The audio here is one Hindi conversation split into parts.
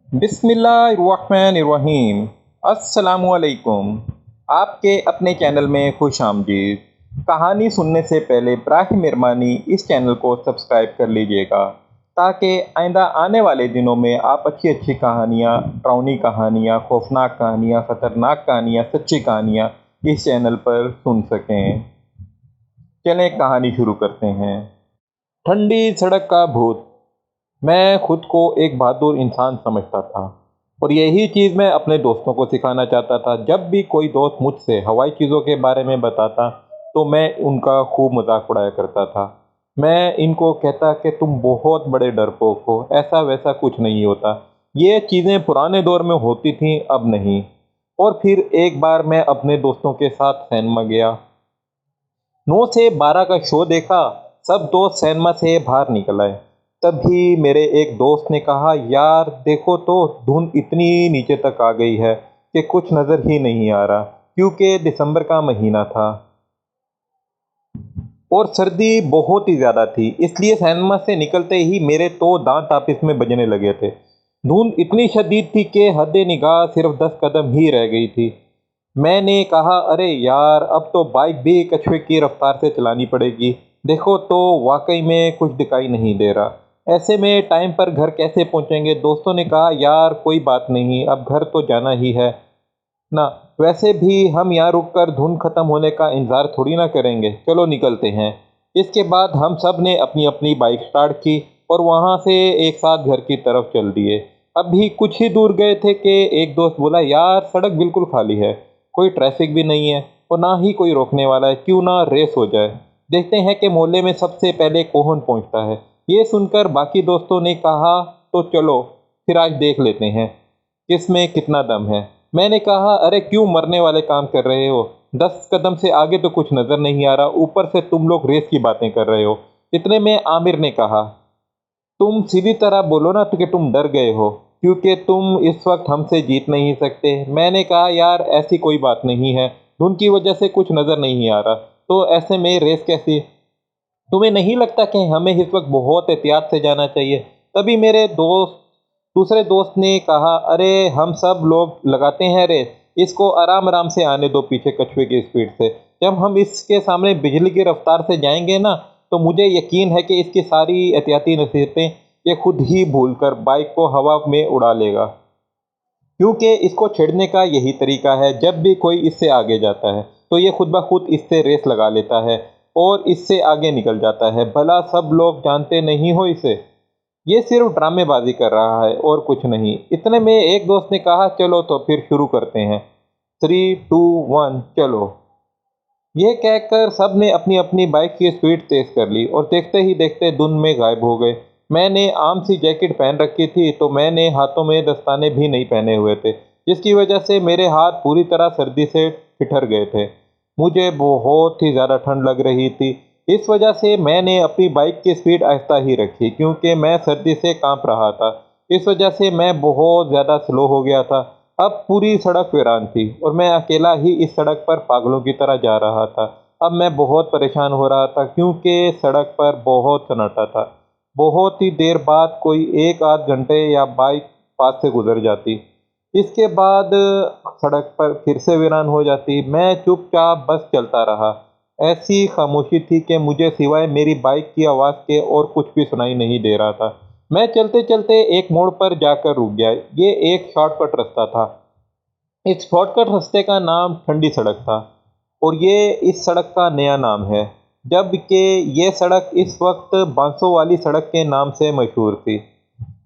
बिस्मिल्लाहिर्रहमानिर्रहीम। अस्सलामुअलैकुम। आपके अपने चैनल में खुश आमदीद। कहानी सुनने से पहले बराह मेहरबानी इस चैनल को सब्सक्राइब कर लीजिएगा ताकि आइंदा आने वाले दिनों में आप अच्छी अच्छी कहानियाँ, डरावनी कहानियाँ, खौफनाक कहानियाँ, ख़तरनाक कहानियाँ, सच्ची कहानियाँ इस चैनल पर सुन सकें। चलें कहानी शुरू करते हैं। ठंडी सड़क का भूत। मैं खुद को एक बहादुर इंसान समझता था और यही चीज़ मैं अपने दोस्तों को सिखाना चाहता था। जब भी कोई दोस्त मुझसे हवाई चीज़ों के बारे में बताता तो मैं उनका खूब मजाक उड़ाया करता था। मैं इनको कहता कि तुम बहुत बड़े डरपोक हो, ऐसा वैसा कुछ नहीं होता। ये चीज़ें पुराने दौर में होती थीं, अब नहीं। और फिर एक बार मैं अपने दोस्तों के साथ सिनेमा गया। 9 से 12 का शो देखा। सब दोस्त सिनेमा से बाहर निकल आए। तभी मेरे एक दोस्त ने कहा, यार देखो तो धुंध इतनी नीचे तक आ गई है कि कुछ नज़र ही नहीं आ रहा, क्योंकि दिसंबर का महीना था और सर्दी बहुत ही ज़्यादा थी। इसलिए सिनेमा से निकलते ही मेरे तो दांत आपस में बजने लगे थे। धुंध इतनी शदीद थी कि हद निगाह सिर्फ 10 कदम ही रह गई थी। मैंने कहा, अरे यार अब तो बाइक भी कछुए की रफ्तार से चलानी पड़ेगी। देखो तो वाकई में कुछ दिखाई नहीं दे रहा। ऐसे में टाइम पर घर कैसे पहुंचेंगे? दोस्तों ने कहा, यार कोई बात नहीं, अब घर तो जाना ही है ना। वैसे भी हम यहाँ रुककर धुंध खत्म होने का इंतज़ार थोड़ी ना करेंगे, चलो निकलते हैं। इसके बाद हम सब ने अपनी अपनी बाइक स्टार्ट की और वहाँ से एक साथ घर की तरफ चल दिए। अभी कुछ ही दूर गए थे कि एक दोस्त बोला, यार सड़क बिल्कुल खाली है, कोई ट्रैफिक भी नहीं है और ना ही कोई रोकने वाला है, क्यों ना रेस हो जाए। देखते हैं कि मोहल्ले में सबसे पहले कौन पहुँचता है। ये सुनकर बाकी दोस्तों ने कहा, तो चलो फिर आज देख लेते हैं किसमें कितना दम है। मैंने कहा, अरे क्यों मरने वाले काम कर रहे हो? 10 कदम से आगे तो कुछ नज़र नहीं आ रहा, ऊपर से तुम लोग रेस की बातें कर रहे हो। इतने में आमिर ने कहा, तुम सीधी तरह बोलो ना तो कि तुम डर गए हो, क्योंकि तुम इस वक्त हमसे जीत नहीं सकते। मैंने कहा, यार ऐसी कोई बात नहीं है, धुंध की वजह से कुछ नज़र नहीं आ रहा, तो ऐसे में रेस कैसी? तुम्हें नहीं लगता कि हमें इस वक्त बहुत एहतियात से जाना चाहिए? तभी मेरे दोस्त दूसरे दोस्त ने कहा, अरे हम सब लोग लगाते हैं रेस, इसको आराम आराम से आने दो पीछे कछुए की स्पीड से। जब हम इसके सामने बिजली की रफ्तार से जाएंगे ना, तो मुझे यकीन है कि इसकी सारी एहतियाती नसीहतें ये खुद ही भूलकर बाइक को हवा में उड़ा लेगा, क्योंकि इसको छेड़ने का यही तरीका है। जब भी कोई इससे आगे जाता है तो ये खुद ब खुद इससे रेस लगा लेता है और इससे आगे निकल जाता है। भला सब लोग जानते नहीं हो इसे? ये सिर्फ ड्रामेबाजी कर रहा है और कुछ नहीं। इतने में एक दोस्त ने कहा, चलो तो फिर शुरू करते हैं, 3, 2, 1 चलो। ये कहकर सब ने अपनी अपनी बाइक की स्पीड तेज कर ली और देखते ही देखते धुंध में गायब हो गए। मैंने आम सी जैकेट पहन रखी थी, तो मैंने हाथों में दस्ताने भी नहीं पहने हुए थे, जिसकी वजह से मेरे हाथ पूरी तरह सर्दी से ठिठर गए थे। मुझे बहुत ही ज़्यादा ठंड लग रही थी। इस वजह से मैंने अपनी बाइक की स्पीड आहिस्ता ही रखी, क्योंकि मैं सर्दी से कांप रहा था। इस वजह से मैं बहुत ज़्यादा स्लो हो गया था। अब पूरी सड़क वीरान थी और मैं अकेला ही इस सड़क पर पागलों की तरह जा रहा था। अब मैं बहुत परेशान हो रहा था, क्योंकि सड़क पर बहुत सन्नाटा था। बहुत ही देर बाद कोई 1 आध घंटे या बाइक पास से गुजर जाती। इसके बाद सड़क पर फिर से वीरान हो जाती। मैं चुपचाप बस चलता रहा। ऐसी खामोशी थी कि मुझे सिवाय मेरी बाइक की आवाज़ के और कुछ भी सुनाई नहीं दे रहा था। मैं चलते-चलते एक मोड़ पर जाकर रुक गया। ये एक शॉर्टकट रास्ता था। इस शॉर्टकट रास्ते का नाम ठंडी सड़क था और ये इस सड़क का नया नाम है, जबकि ये सड़क इस वक्त बांसों वाली सड़क के नाम से मशहूर थी,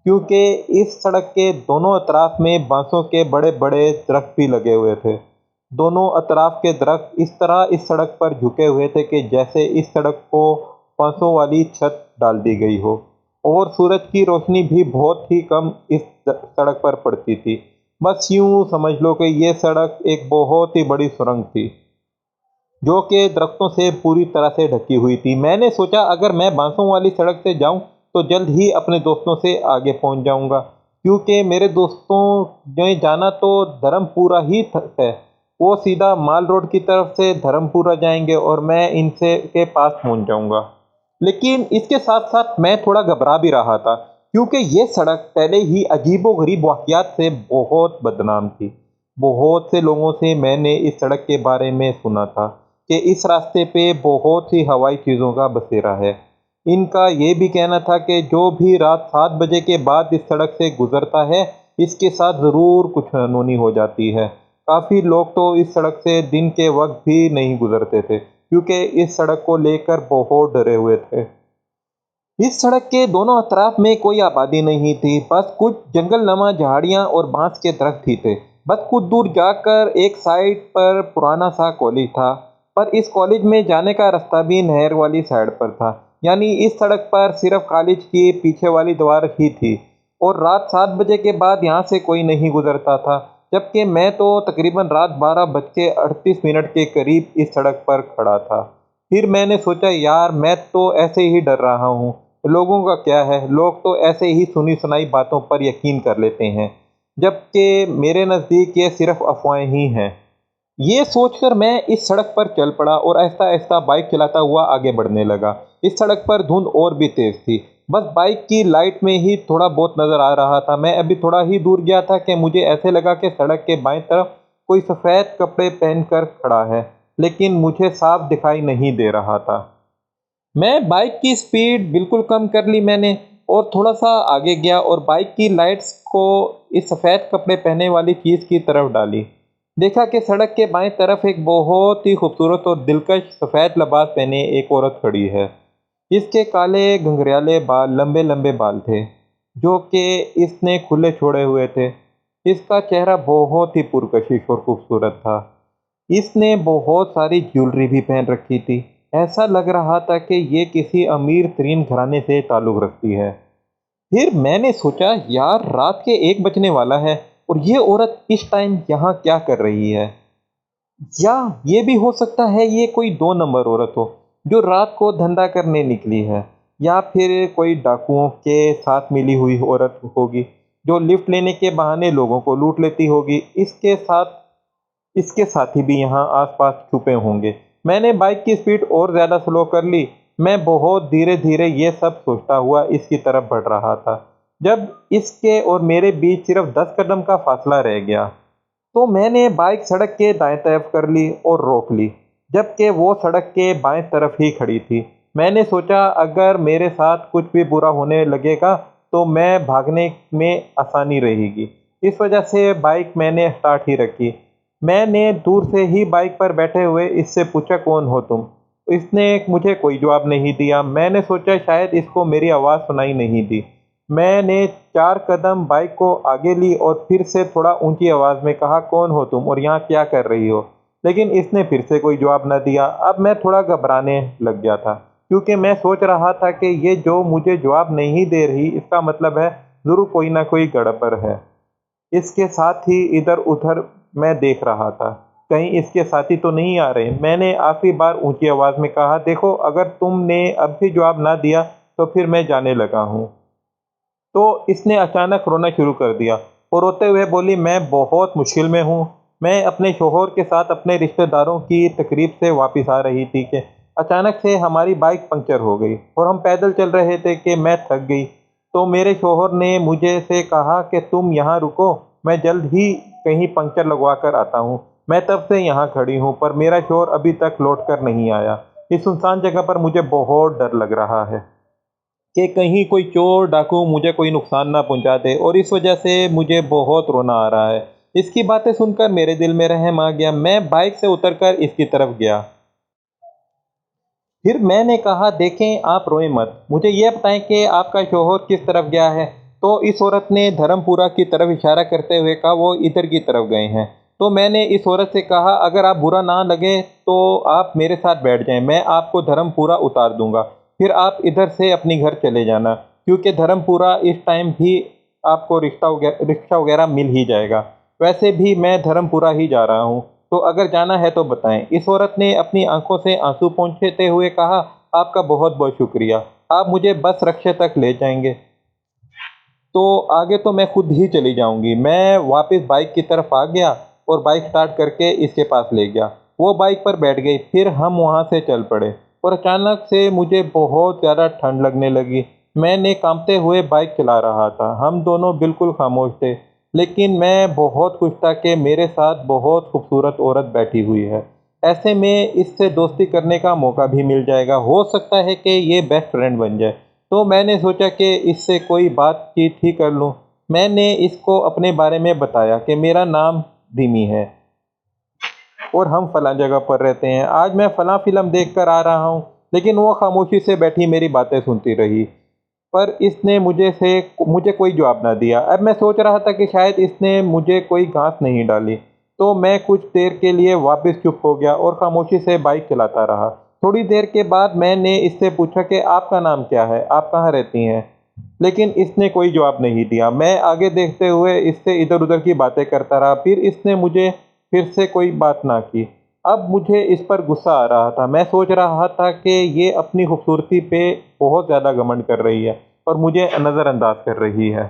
क्योंकि इस सड़क के दोनों अतराफ में बांसों के बड़े-बड़े दरख्त भी लगे हुए थे। दोनों अतराफ के दरख्त इस तरह इस सड़क पर झुके हुए थे कि जैसे इस सड़क को बांसों वाली छत डाल दी गई हो, और सूरज की रोशनी भी बहुत ही कम इस सड़क पर पड़ती थी। बस यूँ समझ लो कि ये सड़क एक बहुत ही बड़ी सुरंग थी, जो कि दरख्तों से पूरी तरह से ढकी हुई थी। मैंने सोचा, अगर मैं बांसों वाली सड़क से जाऊं तो जल्द ही अपने दोस्तों से आगे पहुंच जाऊंगा, क्योंकि मेरे दोस्तों ने जाना तो धर्मपुरा ही है। वो सीधा माल रोड की तरफ से धर्मपुरा जाएंगे और मैं इनसे के पास पहुंच जाऊंगा। लेकिन इसके साथ साथ मैं थोड़ा घबरा भी रहा था, क्योंकि ये सड़क पहले ही अजीबो-गरीब वाक़यात से बहुत बदनाम थी। बहुत से लोगों से मैंने इस सड़क के बारे में सुना था कि इस रास्ते पे बहुत सी हवाई चीज़ों का बसेरा है। इनका ये भी कहना था कि जो भी रात 7 बजे के बाद इस सड़क से गुज़रता है, इसके साथ ज़रूर कुछ अनहोनी हो जाती है। काफ़ी लोग तो इस सड़क से दिन के वक़्त भी नहीं गुज़रते थे, क्योंकि इस सड़क को लेकर बहुत डरे हुए थे। इस सड़क के दोनों अतराफ में कोई आबादी नहीं थी, बस कुछ जंगलनुमा झाड़ियाँ और बांस के दरख्त ही थे। बस कुछ दूर जाकर एक साइड पर पुराना सा कॉलेज था, पर इस कॉलेज में जाने का रास्ता भी नहर वाली साइड पर था। यानी इस सड़क पर सिर्फ कॉलेज की पीछे वाली दीवार ही थी और रात 7 बजे के बाद यहाँ से कोई नहीं गुजरता था। जबकि मैं तो तकरीबन रात 12:38 के करीब इस सड़क पर खड़ा था। फिर मैंने सोचा, यार मैं तो ऐसे ही डर रहा हूँ, लोगों का क्या है, लोग तो ऐसे ही सुनी-सुनाई बातों पर यकीन कर लेते हैं, जबकि मेरे नज़दीक ये सिर्फ़ अफ़वाहें ही हैं। ये सोचकर मैं इस सड़क पर चल पड़ा और आहिस्ता-आहिस्ता बाइक चलाता हुआ आगे बढ़ने लगा। इस सड़क पर धुंध और भी तेज़ थी, बस बाइक की लाइट में ही थोड़ा बहुत नज़र आ रहा था। मैं अभी थोड़ा ही दूर गया था कि मुझे ऐसे लगा कि सड़क के बाईं तरफ कोई सफ़ेद कपड़े पहनकर खड़ा है, लेकिन मुझे साफ दिखाई नहीं दे रहा था। मैं बाइक की स्पीड बिल्कुल कम कर ली मैंने और थोड़ा-सा आगे गया और बाइक की लाइट्स को इस सफ़ेद कपड़े पहने वाली चीज़ की तरफ डाली। देखा कि सड़क के बाएँ तरफ एक बहुत ही खूबसूरत और दिलकश सफ़ेद लिबास पहने एक औरत खड़ी है। इसके काले घुंघराले बाल, लंबे-लंबे बाल थे, जो कि इसने खुले छोड़े हुए थे। इसका चेहरा बहुत ही पुरकशिश और खूबसूरत था। इसने बहुत सारी ज्वेलरी भी पहन रखी थी। ऐसा लग रहा था कि ये किसी अमीर तरीन घराने से ताल्लुक़ रखती है। फिर मैंने सोचा, यार रात के 1 बजने वाला है और ये औरत इस टाइम यहाँ क्या कर रही है? या ये भी हो सकता है ये कोई 2 नंबर औरत हो, जो रात को धंधा करने निकली है, या फिर कोई डाकुओं के साथ मिली हुई औरत होगी, जो लिफ्ट लेने के बहाने लोगों को लूट लेती होगी। इसके साथी भी यहाँ आस-पास छुपे होंगे। मैंने बाइक की स्पीड और ज़्यादा स्लो कर ली। मैं बहुत धीरे-धीरे ये सब सोचता हुआ इसकी तरफ बढ़ रहा था। जब इसके और मेरे बीच सिर्फ 10 कदम का फासला रह गया, तो मैंने बाइक सड़क के दाएं तरफ कर ली और रोक ली, जबकि वो सड़क के बाएं तरफ ही खड़ी थी। मैंने सोचा, अगर मेरे साथ कुछ भी बुरा होने लगेगा, तो मैं भागने में आसानी रहेगी। इस वजह से बाइक मैंने स्टार्ट ही रखी। मैंने दूर से ही बाइक पर बैठे हुए इससे पूछा, कौन हो तुम? इसने मुझे कोई जवाब नहीं दिया। मैंने सोचा शायद इसको मेरी आवाज़ सुनाई नहीं दी। मैंने 4 कदम बाइक को आगे ली और फिर से थोड़ा ऊंची आवाज़ में कहा, कौन हो तुम और यहाँ क्या कर रही हो? लेकिन इसने फिर से कोई जवाब न दिया। अब मैं थोड़ा घबराने लग गया था, क्योंकि मैं सोच रहा था कि ये जो मुझे जवाब नहीं दे रही, इसका मतलब है ज़रूर कोई ना कोई गड़बड़ है। इसके साथ ही इधर-उधर मैं देख रहा था, कहीं इसके साथी तो नहीं आ रहे। मैंने आखिरी बार ऊंची आवाज़ में कहा, देखो अगर तुमने अब भी जवाब ना दिया, तो फिर मैं जाने लगा हूँ। तो इसने अचानक रोना शुरू कर दिया और रोते हुए बोली, मैं बहुत मुश्किल में हूँ। मैं अपने शौहर के साथ अपने रिश्तेदारों की तकरीब से वापस आ रही थी कि अचानक से हमारी बाइक पंक्चर हो गई और हम पैदल चल रहे थे कि मैं थक गई। तो मेरे शौहर ने मुझे से कहा कि तुम यहाँ रुको, मैं जल्द ही कहीं पंक्चर लगवा कर आता हूँ। मैं तब से यहाँ खड़ी हूँ, पर मेरा शौहर अभी तक लौट कर नहीं आया। इस सुनसान जगह पर मुझे बहुत डर लग रहा है कि कहीं कोई चोर डाकू मुझे कोई नुकसान ना पहुंचा दे, और इस वजह से मुझे बहुत रोना आ रहा है। इसकी बातें सुनकर मेरे दिल में रहम आ गया। मैं बाइक से उतरकर इसकी तरफ गया। फिर मैंने कहा, देखें आप रोएं मत, मुझे ये बताएं कि आपका शौहर किस तरफ गया है? तो इस औरत ने धर्मपुरा की तरफ इशारा करते हुए कहा, वो इधर की तरफ गए हैं। तो मैंने इस औरत से कहा, अगर आप बुरा ना लगे तो आप मेरे साथ बैठ जाएं, मैं आपको धर्मपुरा उतार दूंगा, फिर आप इधर से अपनी घर चले जाना, क्योंकि धर्मपुरा इस टाइम भी आपको रिक्शा वगैरह मिल ही जाएगा। वैसे भी मैं धर्मपुरा ही जा रहा हूँ, तो अगर जाना है तो बताएं। इस औरत ने अपनी आंखों से आंसू पोंछते हुए कहा, आपका बहुत बहुत शुक्रिया, आप मुझे बस रक्शे तक ले जाएंगे, तो आगे तो मैं खुद ही चली जाऊंगी। मैं वापस बाइक की तरफ आ गया और बाइक स्टार्ट करके इसके पास ले गया। वो बाइक पर बैठ गई, फिर हम वहाँ से चल पड़े और अचानक से मुझे बहुत ज़्यादा ठंड लगने लगी। मैंने कांपते हुए बाइक चला रहा था। हम दोनों बिल्कुल खामोश थे, लेकिन मैं बहुत खुश था कि मेरे साथ बहुत खूबसूरत औरत बैठी हुई है। ऐसे में इससे दोस्ती करने का मौका भी मिल जाएगा। हो सकता है कि ये बेस्ट फ्रेंड बन जाए। तो मैंने सोचा कि इससे कोई बातचीत ही कर लूँ। मैंने इसको अपने बारे में बताया कि मेरा नाम रिमी है और हम फलां जगह पर रहते हैं। आज मैं फलां फ़िल्म देख कर आ रहा हूँ। लेकिन वो खामोशी से बैठी मेरी बातें सुनती रही। पर इसने मुझे कोई जवाब ना दिया। अब मैं सोच रहा था कि शायद इसने मुझे कोई घास नहीं डाली। तो मैं कुछ देर के लिए वापस चुप हो गया और खामोशी से बाइक चलाता रहा। थोड़ी देर के बाद मैंने इससे पूछा कि आपका नाम क्या है? आप कहाँ रहती हैं? लेकिन इसने कोई जवाब नहीं दिया। मैं आगे देखते हुए इससे इधर-उधर की बातें करता रहा। फिर इसने मुझे फिर से कोई बात ना की। अब मुझे इस पर गुस्सा आ रहा था। मैं सोच रहा था कि ये अपनी खूबसूरती पे बहुत ज़्यादा घमंड कर रही है और मुझे नज़रअंदाज कर रही है।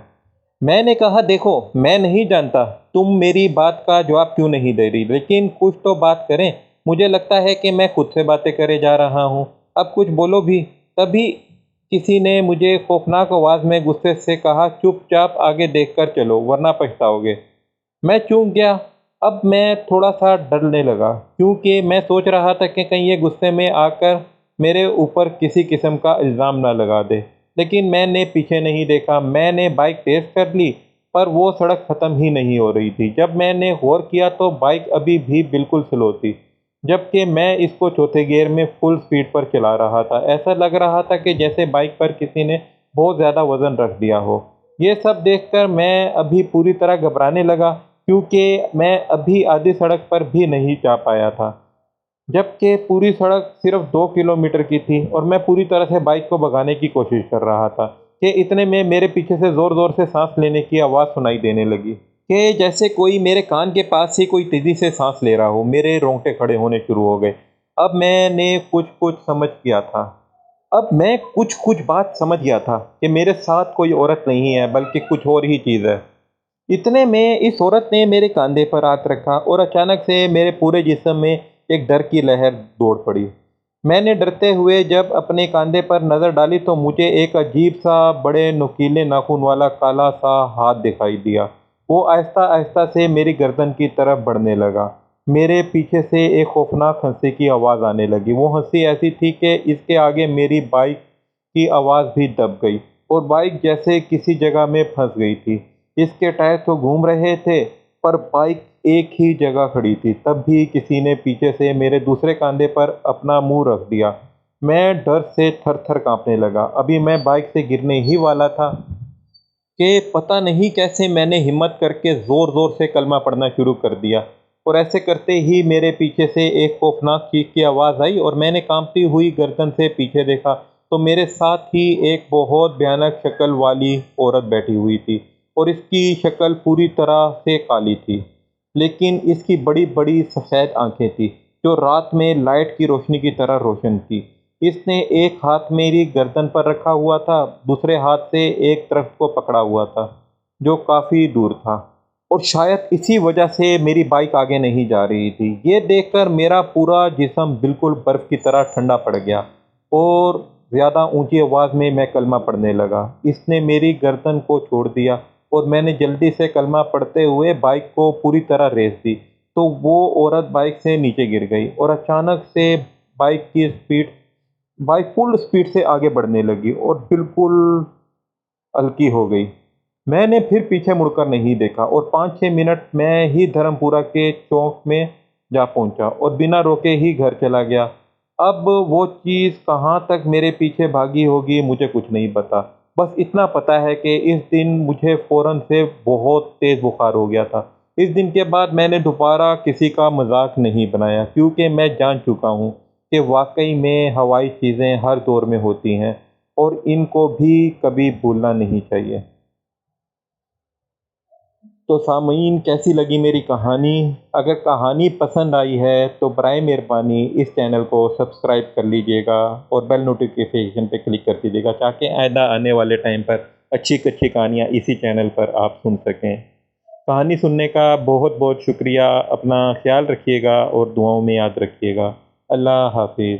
मैंने कहा, देखो, मैं नहीं जानता तुम मेरी बात का जवाब क्यों नहीं दे रही, लेकिन कुछ तो बात करें। मुझे लगता है कि मैं खुद से बातें करे जा रहा हूँ। अब कुछ बोलो भी। तभी किसी ने मुझे खौफनाक आवाज़ में गुस्से से कहा, चुपचाप आगे देखकर चलो वरना पछताओगे। मैं चूक गया। अब मैं थोड़ा-सा डरने लगा, क्योंकि मैं सोच रहा था कि कहीं ये गुस्से में आकर मेरे ऊपर किसी किस्म का इल्ज़ाम ना लगा दे। लेकिन मैंने पीछे नहीं देखा। मैंने बाइक तेज़ कर ली, पर वो सड़क ख़त्म ही नहीं हो रही थी। जब मैंने गौर किया तो बाइक अभी भी बिल्कुल स्लो थी, जबकि मैं इसको चौथे गियर में फुल स्पीड पर चला रहा था। ऐसा लग रहा था कि जैसे बाइक पर किसी ने बहुत ज़्यादा वज़न रख दिया हो। ये सब देखकर मैं अभी पूरी तरह घबराने लगा, क्योंकि मैं अभी आधी सड़क पर भी नहीं जा पाया था, जबकि पूरी सड़क सिर्फ 2 किलोमीटर की थी और मैं पूरी तरह से बाइक को भगाने की कोशिश कर रहा था कि इतने में मेरे पीछे से ज़ोर-ज़ोर से साँस लेने की आवाज़ सुनाई देने लगी, कि जैसे कोई मेरे कान के पास ही कोई तेज़ी से साँस ले रहा हो। मेरे रोंगटे खड़े होने शुरू हो गए। अब मैंने कुछ-कुछ समझ गया था। अब मैं कुछ-कुछ बात समझ गया था कि मेरे साथ कोई औरत नहीं है, बल्कि कुछ और ही चीज़ है। इतने में इस औरत ने मेरे कंधे पर हाथ रखा और अचानक से मेरे पूरे जिस्म में एक डर की लहर दौड़ पड़ी। मैंने डरते हुए जब अपने कंधे पर नज़र डाली तो मुझे एक अजीब सा बड़े नुकीले नाखून वाला काला सा हाथ दिखाई दिया। वो आहिस्ता-आहिस्ता से मेरी गर्दन की तरफ बढ़ने लगा। मेरे पीछे से एक खौफनाक हंसी की आवाज़ आने लगी। वो हंसी ऐसी थी कि इसके आगे मेरी बाइक की आवाज़ भी दब गई और बाइक जैसे किसी जगह में फंस गई थी। इसके टायर तो घूम रहे थे, पर बाइक एक ही जगह खड़ी थी। तब भी किसी ने पीछे से मेरे दूसरे कंधे पर अपना मुँह रख दिया। मैं डर से थर-थर काँपने लगा। अभी मैं बाइक से गिरने ही वाला था कि पता नहीं कैसे मैंने हिम्मत करके ज़ोर-ज़ोर से कलमा पढ़ना शुरू कर दिया और ऐसे करते ही मेरे पीछे से एक खौफनाक चीख की आवाज़ आई और मैंने काँपती हुई गर्दन से पीछे देखा तो मेरे साथ ही एक बहुत भयानक शक्ल वाली औरत बैठी हुई थी और इसकी शक्ल पूरी तरह से काली थी, लेकिन इसकी बड़ी-बड़ी सफ़ेद आँखें थी, जो रात में लाइट की रोशनी की तरह रोशन थी। इसने एक हाथ मेरी गर्दन पर रखा हुआ था, दूसरे हाथ से एक दरख्त को पकड़ा हुआ था, जो काफ़ी दूर था और शायद इसी वजह से मेरी बाइक आगे नहीं जा रही थी। ये देखकर मेरा पूरा जिस्म बिल्कुल बर्फ़ की तरह ठंडा पड़ गया और ज़्यादा ऊँची आवाज़ में मैं कलमा पढ़ने लगा। इसने मेरी गर्दन को छोड़ दिया और मैंने जल्दी से कलमा पढ़ते हुए बाइक को पूरी तरह रेस दी। तो वो औरत बाइक से नीचे गिर गई और अचानक से बाइक की स्पीड बाइक फुल स्पीड से आगे बढ़ने लगी और बिल्कुल हल्की हो गई। मैंने फिर पीछे मुड़कर नहीं देखा और 5-6 मिनट में ही धर्मपुरा के चौक में जा पहुंचा और बिना रोके ही घर चला गया। अब वो चीज़ कहाँ तक मेरे पीछे भागी होगी मुझे कुछ नहीं पता। बस इतना पता है कि इस दिन मुझे फ़ौरन से बहुत तेज़ बुखार हो गया था। इस दिन के बाद मैंने दोबारा किसी का मजाक नहीं बनाया, क्योंकि मैं जान चुका हूँ कि वाकई में हवाई चीज़ें हर दौर में होती हैं और इनको भी कभी भूलना नहीं चाहिए। तो सामईन, कैसी लगी मेरी कहानी? अगर कहानी पसंद आई है तो बराए मेहरबानी इस चैनल को सब्सक्राइब कर लीजिएगा और बेल नोटिफिकेशन पे क्लिक कर दीजिएगा, ताकि आइंदा आने वाले टाइम पर अच्छी-अच्छी कहानियाँ इसी चैनल पर आप सुन सकें। कहानी सुनने का बहुत-बहुत शुक्रिया। अपना ख्याल रखिएगा और दुआओं में याद रखिएगा। अल्लाह हाफ़िज़।